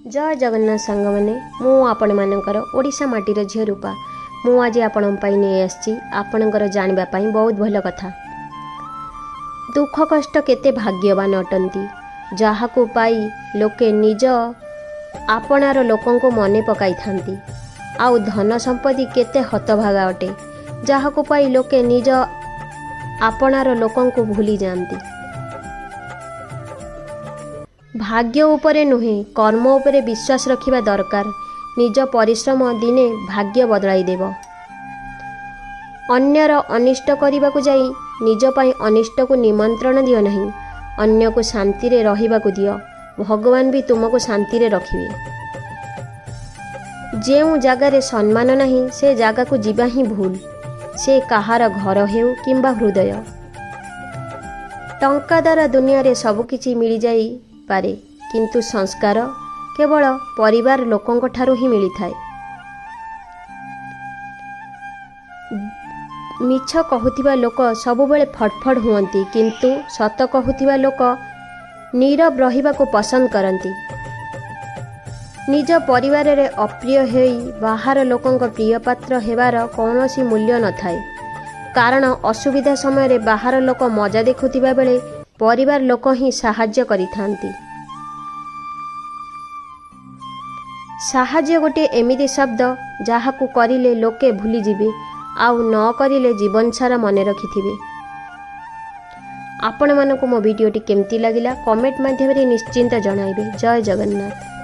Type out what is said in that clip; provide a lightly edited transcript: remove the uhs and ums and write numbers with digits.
जय जगन्नाथ सांग मैंने मु आपण मानकर ओडिशा माटीर झील रूपा मु आज आपण नहीं आसी आपणकर जानापी बहुत भल कथा। दुख कष्ट केते भाग्यवान अटंती जहाकू पाई लोके निज आपणार लोकों को मने पकाई थांती। आउ धन संपत्ति केते हतभागा अटे जहाकू पाई लोके निज आपणार लोकों को भूली जाती। भाग्य उपरे नुहे कर्म उपरे विश्वास रखिबा दरकार। निज परिश्रम दिने भाग्य बदलाई देव। अन्यर अनिष्ट करने को जाई निज पाई अनिष्ट को निमंत्रण दियो नहीं। अन्य को शांति रे रहिबा को दियो, भगवान भी तुमको शांति रे रखिबे। जेउ जगार सम्मान नहीं से जगह को जीवा ही भूल, से कहार घर हेउ किंबा हृदय। टंका द्वारा दुनिया रे सब किछि मिल जाई पारे किंतु संस्कार केवल परिवार लोकों ठारू ही मिली थाए। मिछ कहूथिबा लोक सबुबेले फटफट हुअंती किंतु सत कहूथिबा लोक नीरव रहिबा को पसंद करती। निज परिवार रे अप्रिय हेई बाहर लोकों प्रिय पात्र हेबार कौनसी मूल्य न थाए। कारण असुविधा समय रे बाहर लोक मजा देखुथिबा बेले परिवार लोक ही साहाय्य करिथांती। साहाय्य गोटे एमिति शब्द जहाकू करिले लोके भूली जिबे आउ न करिले जीवन सारा मने रखिथिबे। आपण मानकु मो वीडियोटी केमती लागिला कमेंट माध्यम रे निश्चिंत जणाइबे। जय जगन्नाथ।